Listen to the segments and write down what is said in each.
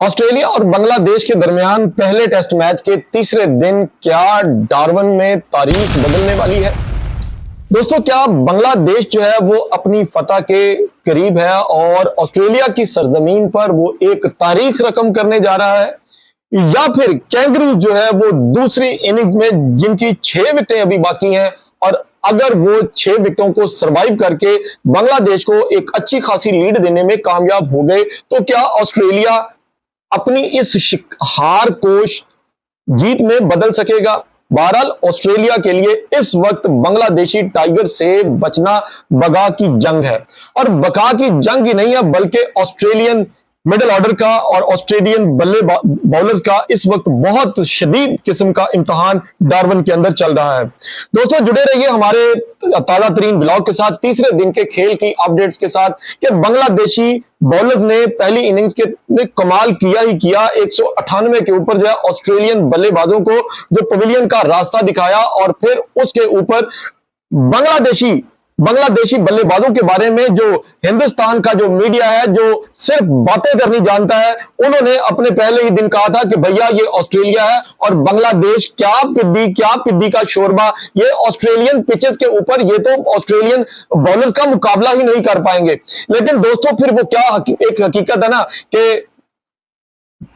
Australia और बांग्लादेश के दरमियान पहले टेस्ट मैच के तीसरे दिन क्या डार्विन में तारीख बदलने वाली है। दोस्तों, क्या बांग्लादेश जो है वो अपनी फतह के करीब है और ऑस्ट्रेलिया की सरजमीन पर वो एक तारीख रकम करने जा रहा है, या फिर कैंगरूज जो है वो दूसरी इनिंग्स में जिनकी 6 विकेटें अभी बाकी हैं, और अगर वो 6 विकेटों को सरवाइव करके बांग्लादेश को एक अच्छी खासी लीड देने में कामयाब हो गए, तो क्या ऑस्ट्रेलिया अपनी इस हार को जीत में बदल सकेगा। बहरहाल ऑस्ट्रेलिया के लिए इस वक्त बांग्लादेशी टाइगर से बचना बका की जंग है, और बका की जंग ही नहीं है बल्कि ऑस्ट्रेलियन मिडिल ऑर्डर का और ऑस्ट्रेलियन बल्ले बॉलर्स का इस वक्त बहुत शदीद किस्म का इम्तिहान डार्विन के अंदर चल रहा है। दोस्तों, जुड़े रहिए हमारे ताजा तरीन ब्लॉग के साथ, तीसरे दिन के खेल की अपडेट्स के साथ, कि बांग्लादेशी बॉलर्स ने पहली इनिंग्स के ने कमाल किया ही किया। 198 के ऊपर जो है ऑस्ट्रेलियन बल्लेबाजों को जो पवेलियन का रास्ता दिखाया, और फिर उसके ऊपर बांग्लादेशी बल्लेबाजों के बारे में जो हिंदुस्तान का जो मीडिया है, जो सिर्फ बातें करनी जानता है, उन्होंने अपने पहले ही दिन कहा था कि भैया ये ऑस्ट्रेलिया है और बांग्लादेश क्या पिद्दी का शोरबा, ये ऑस्ट्रेलियन पिचेस के ऊपर ये तो ऑस्ट्रेलियन बॉलर्स का मुकाबला ही नहीं कर पाएंगे। लेकिन दोस्तों, फिर वो क्या एक हकीकत है ना कि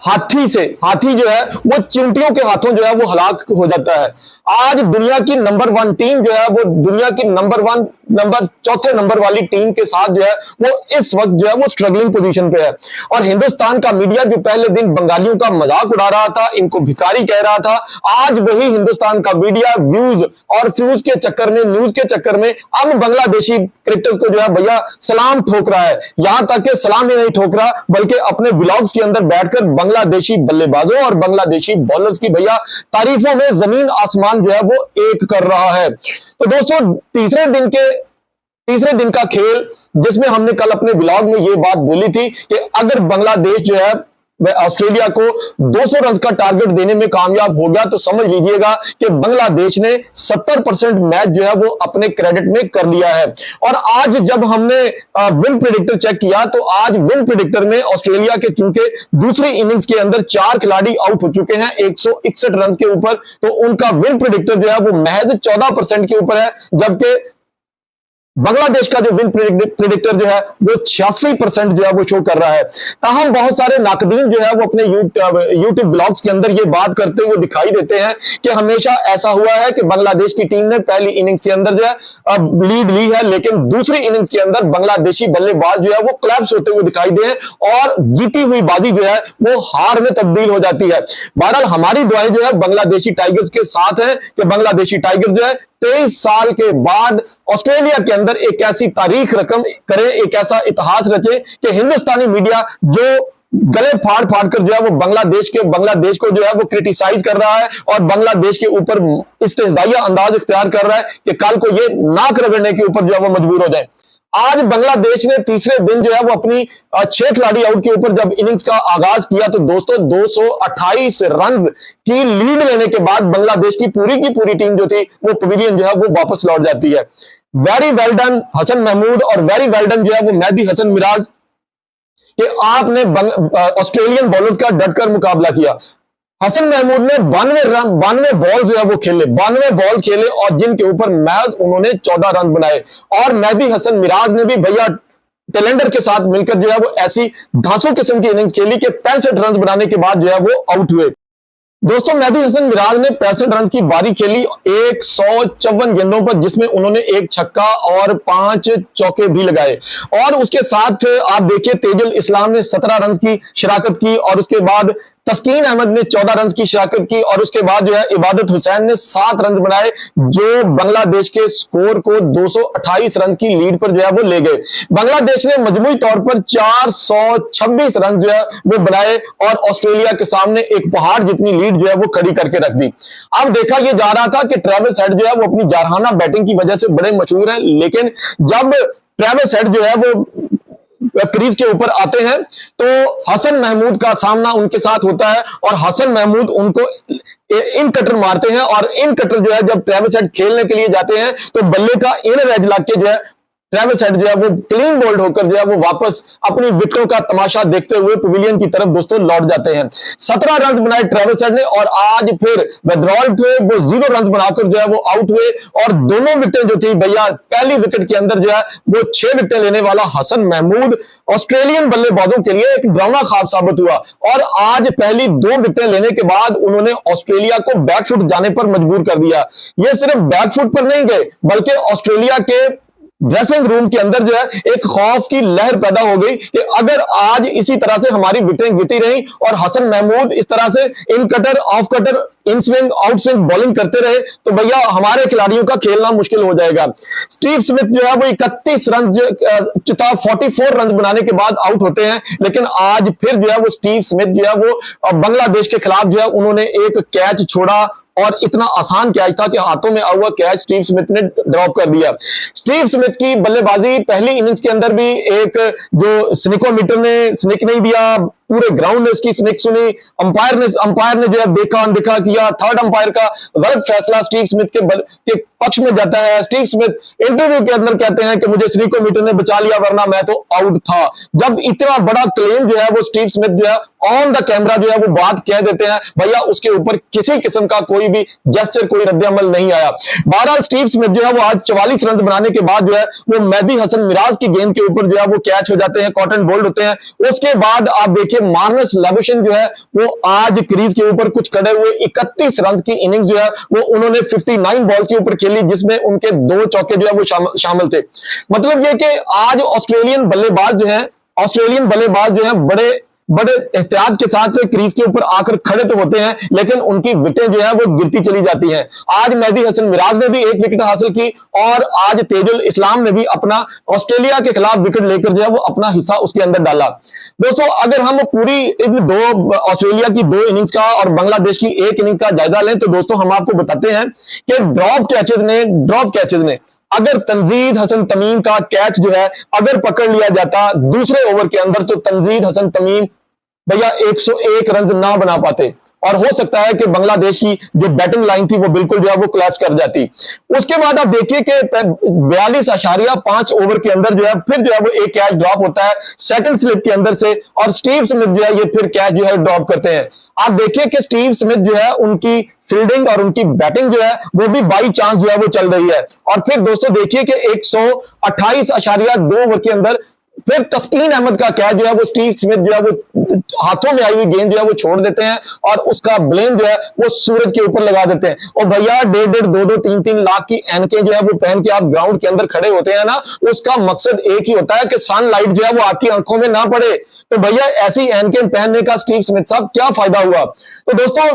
हाथी जो है वो चींटियों के हाथों जो है वो हलाक हो जाता है। आज दुनिया की नंबर 1 टीम जो है वो दुनिया की चौथे नंबर वाली टीम के साथ जो है वो इस वक्त जो है वो स्ट्रगलिंग पोजीशन पे है, और हिंदुस्तान का मीडिया जो पहले दिन बंगालियों का मजाक उड़ा रहा था, इनको भिखारी कह रहा था, आज वही हिंदुस्तान का मीडिया व्यूज और फ्यूज के चक्कर में, न्यूज के चक्कर में अब बांग्लादेशी क्रिकेटर्स को जो है भैया सलाम ठोक रहा है। यहां तक कि सलाम ही नहीं ठोक रहा बल्कि अपने ब्लॉग्स के अंदर बैठकर बांग्लादेशी बल्लेबाजों और बांग्लादेशी बॉलर्स की भैया तारीफों में जमीन आसमान जो है वो एक कर रहा है। तो दोस्तों, तीसरे दिन का खेल, जिसमें हमने कल अपने ब्लॉग में ये बात बोली थी कि अगर बांग्लादेश जो है वह ऑस्ट्रेलिया को 200 रन का टारगेट देने में कामयाब हो गया, तो समझ लीजिएगा कि बांग्लादेश ने 70% मैच जो है वो अपने क्रेडिट में कर लिया है। और आज जब हमने विन प्रेडिक्टर चेक किया, तो आज विन प्रेडिक्टर में ऑस्ट्रेलिया के चूंकि दूसरी इनिंग्स के अंदर 4 खिलाड़ी आउट हो चुके हैं 161 रन के ऊपर, तो उनका विन प्रेडिक्टर जो है वो महज 14% के ऊपर है, जबकि बांग्लादेश का जो विन प्रेडिक्टर जो है वो 86% जो है वो शो कर रहा है। ताहम बहुत सारे नाकदीन जो है वो अपने यूट्यूब ब्लॉग्स के अंदर ये बात करते हुए दिखाई देते हैं कि हमेशा ऐसा हुआ है कि बांग्लादेश की टीम ने पहली इनिंग्स के अंदर जो है लीड ली है, लेकिन दूसरी इनिंग्स के अंदर बांग्लादेशी बल्लेबाज जो है वो क्लैप्स होते हुए दिखाई दे और जीती हुई बाजी जो है वो हार में तब्दील हो जाती है। बहरहाल हमारी दुआएं जो है बांग्लादेशी टाइगर्स के साथ है कि बांग्लादेशी टाइगर जो है 23 साल के बाद ऑस्ट्रेलिया के अंदर एक ऐसी तारीख रकम करे, एक ऐसा इतिहास रचे कि हिंदुस्तानी मीडिया जो गले फाड़ फाड़ कर जो है वो बांग्लादेश को जो है वो क्रिटिसाइज कर रहा है और बांग्लादेश के ऊपर इस्तेज़ाइया अंदाज इख्तियार कर रहा है कि कल को ये नाक रगड़ने के ऊपर जो है वो मजबूर हो जाए। आज बांग्लादेश ने तीसरे दिन जो है वो अपनी 6 खिलाड़ी आउट के ऊपर जब इनिंग्स का आगाज किया, तो दोस्तों 228 रन की लीड लेने के बाद बांग्लादेश की पूरी टीम जो थी वो पवेलियन जो है वो वापस लौट जाती है। Very well done Hasan Mahmud और वेरी वेल डन जो है वो मेहदी हसन मिराज कि आपने ऑस्ट्रेलियन बॉलर्स का डटकर मुकाबला किया। हसन महमूद ने 92 बॉल जो है वो खेले, 92 बॉल खेले और जिनके ऊपर महज उन्होंने 14 रन बनाए। और मेहदी हसन मिराज ने भी भैया टेलेंडर के साथ मिलकर जो है वो ऐसी धांसू किस्म की इनिंग्स खेली कि 65 रन बनाने के बाद जो है वो आउट हुए। दोस्तों, मेहदी हसन मिराज ने 65 रन की बारी खेली 154 गेंदों पर, जिसमें उन्होंने 1 छक्का और 5 चौके भी लगाए। और उसके साथ आप देखिए तेजुल इस्लाम ने 17 रन की शिराकत की, और उसके बाद तस्कीन अहमद ने 14 रन की शिराकत की, और उसके बाद जो है इबादत हुसैन ने 7 रन बनाए, जो बांग्लादेश के स्कोर को 228 रन की लीड पर जो है वो ले गए। बांग्लादेश ने मजमूई तौर पर 426 रन जो है वो बनाए और ऑस्ट्रेलिया के सामने एक पहाड़ जितनी लीड जो है वो खड़ी करके रख दी। अब देखा यह जा रहा था कि ट्रेविस हेड जो है वो अपनी जारहाना बैटिंग की वजह से बड़े मशहूर हैं, लेकिन जब ट्रेविस हेड जो है वो क्रीज के ऊपर आते हैं तो हसन महमूद का सामना उनके साथ होता है, और हसन महमूद उनको इन कटर मारते हैं, और इन कटर जो है जब ट्रेविस हेड खेलने के लिए जाते हैं तो बल्ले का इनर एज लग के जो है ट्रेविस हेड जो है वो क्लीन बोल्ड होकर जो है वो वापस अपनी विकेटों का तमाशा देखते हुए पवेलियन की तरफ दोस्तों लौट जाते हैं। 17 रन बनाए ट्रेविस हेड ने और आज फिर विड्रॉल थे वो 0 रन बनाकर जो है वो आउट हुए और दोनों विकेटें जो थी भैया पहली विकेट के अंदर जो है वो 6 विकेटें लेने वाला हसन महमूद ऑस्ट्रेलियन बल्लेबाजों के लिए एक ड्रामा ख्वाब साबित हुआ और आज पहली 2 विकेटें लेने के बाद उन्होंने ऑस्ट्रेलिया को बैकफुट जाने पर मजबूर कर दिया। ये सिर्फ बैकफुट पर नहीं गए बल्कि ऑस्ट्रेलिया के ड्रेसिंग रूम के अंदर जो है एक खौफ की लहर पैदा हो गई कि अगर आज इसी तरह से हमारी विकेटें गिरती रही और हसन महमूद इस तरह से in cutter off cutter in swing out swing bowling करते रहे तो भैया हमारे खिलाड़ियों का खेलना मुश्किल हो जाएगा। स्टीव स्मिथ जो है वो 31 रन 44 रन बनाने के बाद आउट होते हैं लेकिन आज फिर जो है वो स्टीव स्मिथ जो है वो बांग्लादेश के खिलाफ जो है उन्होंने एक कैच छोड़ा और इतना आसान कैच था कि हाथों में आया कैच स्टीव स्मिथ ने ड्रॉप कर दिया। स्टीव स्मिथ की बल्लेबाजी पहली इनिंग्स के अंदर भी एक जो स्निकोमीटर ने स्निक नहीं दिया, पूरे ग्राउंड ने उसकी स्निक सुनी, अंपायर ने जो है देखा अनदेखा किया, थर्ड अंपायर का गलत फैसला स्टीव स्मिथ के पक्ष में जाता है। स्टीव स्मिथ इंटरव्यू के अंदर कहते हैं कि मुझे स्निकोमीटर ने बचा लिया वरना मैं तो आउट था। जब इतना बड़ा क्लेम जो है वो स्टीव स्मिथ जो है ऑन द कैमरा जो है वो बात कह देते हैं भैया उसके ऊपर किसी किस्म का कोई भी जेस्चर कोई रद्द-ए-अमल नहीं आया। बहरहाल स्टीव स्मिथ जो है वो आज 44 रन बनाने के बाद जो है वो मेहदी हसन मिराज की गेंद के ऊपर जो है वो कैच हो जाते हैं, कॉटन बोल्ड होते हैं। उसके बाद आप देखिए मार्नस लेबुशेन जो है वो आज क्रीज के ऊपर कुछ खड़े हुए 31 रन की इनिंग्स जो है वो उन्होंने 59 बॉल के ऊपर खेली जिसमें उनके 2 चौके जो है वो शामिल थे। मतलब ये कि आज ऑस्ट्रेलियन बल्लेबाज जो है बड़े एहतियात के साथ क्रीज के ऊपर आकर खड़े तो होते हैं लेकिन उनकी विकेटें जो है वो गिरती चली जाती हैं। आज मेहदी हसन मिराज ने भी 1 विकेट हासिल की और आज तेजुल इस्लाम ने भी अपना ऑस्ट्रेलिया के खिलाफ विकेट लेकर जो है वो अपना हिस्सा उसके अंदर डाला। दोस्तों अगर हम पूरी इन ऑस्ट्रेलिया की 2 इनिंग्स का और बांग्लादेश की 1 इनिंग्स का जायजा लें तो दोस्तों हम आपको बताते हैं कि ड्रॉप कैचेज ने अगर तंजीद हसन तमीम का कैच जो है अगर पकड़ लिया जाता दूसरे ओवर के अंदर तो तंजीद हसन तमीम भैया 101 रन ना बना पाते और हो सकता है कि बांग्लादेश की जो बैटिंग लाइन थी वो बिल्कुल जो है वो कोलैप्स कर जाती। उसके बाद आप देखिए कि 42.5 ओवर के अंदर जो है फिर जो है वो एक कैच ड्रॉप होता है सेकंड स्लिप के अंदर से और स्टीव स्मिथ जो है ये फिर कैच जो है ड्रॉप करते हैं। आप देखिए कि स्टीव स्मिथ जो है उनकी फील्डिंग और उनकी बैटिंग जो है वो भी बाई चांस जो है वो चल रही है और फिर दोस्तों देखिए कि 128.2 ओवर के अंदर फिर तस्कीन अहमद का कैच जो है वो स्टीव स्मिथ जो है वो हाथों में आई हुई गेंद जो है वो छोड़ देते हैं और उसका ब्लेम जो है वो सूरज के ऊपर लगा देते हैं। और भैया 1.5, 2-2, 3-3 लाख की एनके जो है वो पहन के आप ग्राउंड के अंदर खड़े होते हैं ना उसका मकसद एक ही होता है कि सनलाइट जो है वो आपकी आंखों में ना पड़े। तो भैया ऐसी एनके पहनने का स्टीव स्मिथ साहब क्या फायदा हुआ। तो दोस्तों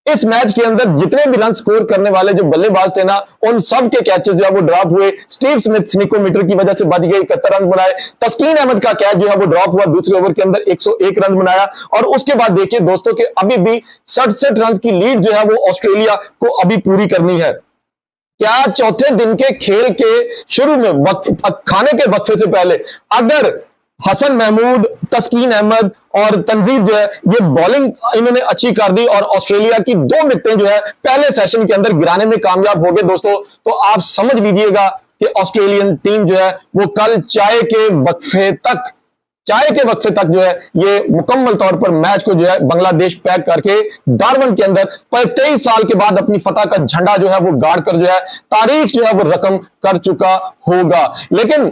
इस मैच के अंदर जितने भी रन स्कोर करने वाले जो बल्लेबाज थे ना उन सब के कैचेस जो है वो ड्रॉप हुए। स्टीव स्मिथ स्निकोमीटर की वजह से बच गए, 71 रन बनाए। तस्कीन अहमद का कैच जो है वो ड्रॉप हुआ, दूसरे ओवर के अंदर 101 रन बनाया और उसके बाद देखिए दोस्तों के अभी भी 67 रन की लीड जो है वो ऑस्ट्रेलिया को अभी पूरी करनी है। क्या चौथे दिन के खेल के शुरू में खाने के वक्फे से पहले अगर हसन महमूद, तस्कीन अहमद और तंजीब जो है ये बॉलिंग इन्होंने अच्छी कर दी और ऑस्ट्रेलिया की 2 विकेटें जो है पहले सेशन के अंदर गिराने में कामयाब हो गए दोस्तों, तो आप समझ लीजिएगा कि ऑस्ट्रेलियन टीम जो है वो कल चाय के वक्फे तक जो है ये मुकम्मल तौर पर मैच को जो है बांग्लादेश पैक करके डार्बन के अंदर 23 साल के बाद अपनी फतह का झंडा जो है वो गाड़ कर जो है तारीख जो है वो रकम कर चुका होगा। लेकिन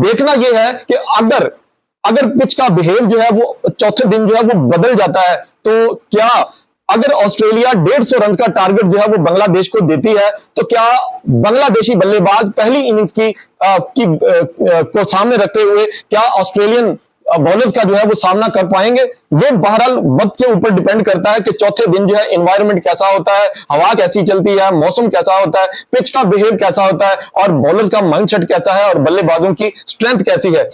देखना यह है कि अगर पिच का बिहेव जो है वो चौथे दिन जो है वो बदल जाता है तो क्या अगर ऑस्ट्रेलिया 150 रन का टारगेट जो है वो बांग्लादेश को देती है तो क्या बांग्लादेशी बल्लेबाज पहली इनिंग्स को सामने रखते हुए क्या ऑस्ट्रेलियन बॉलर्स का जो है वो सामना कर पाएंगे। ये बहरहाल वक्त के ऊपर डिपेंड करता है कि चौथे दिन जो है एनवायरनमेंट कैसा होता है, हवा कैसी चलती है, मौसम कैसा होता है, पिच का बिहेव कैसा होता है और बॉलर्स का माइंडसेट कैसा है और बल्लेबाजों की स्ट्रेंथ कैसी है।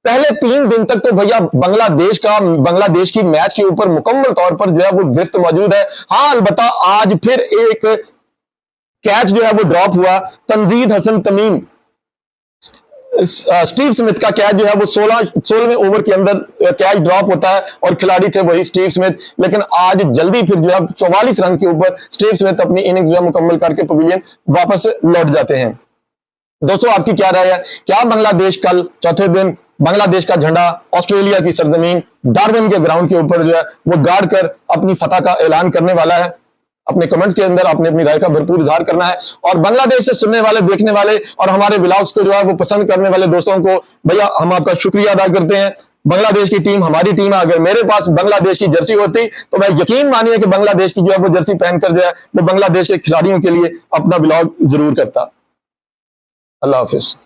पहले 3 दिन तक तो भैया बांग्लादेश की मैच के ऊपर मुकम्मल तौर पर जो है वो गिरफ्त मौजूद है। हाँ अलबत्ता आज फिर एक कैच जो है वो ड्रॉप हुआ। तंजीद हसन तमीम स्टीव स्मिथ का कैच जो है वो 16वें ओवर के अंदर कैच ड्रॉप होता है और खिलाड़ी थे वही स्टीव स्मिथ, लेकिन आज जल्दी फिर जो है 44 रन के ऊपर स्टीव स्मिथ अपनी इनिंग्स जो है मुकम्मल करके पवेलियन वापस लौट जाते हैं। दोस्तों आपकी क्या राय है? क्या बांग्लादेश कल चौथे दिन बांग्लादेश का झंडा ऑस्ट्रेलिया की सरजमीन डार्विन के ग्राउंड के ऊपर जो है वो गाड़ कर अपनी फतह का ऐलान करने वाला है? अपने कमेंट्स के अंदर आपने अपनी राय का भरपूर इजहार करना है। और बांग्लादेश से सुनने वाले, देखने वाले और हमारे व्लॉग्स को जो है वो पसंद करने वाले दोस्तों को भैया हम आपका शुक्रिया अदा करते हैं। बांग्लादेश की टीम हमारी टीम है। अगर मेरे पास बांग्लादेश की जर्सी होती तो मैं यकीन मानिए कि बांग्लादेश की जो है वो जर्सी पहनकर जो है वो बांग्लादेश के खिलाड़ियों के लिए अपना व्लॉग जरूर करता। अल्लाह हाफिज।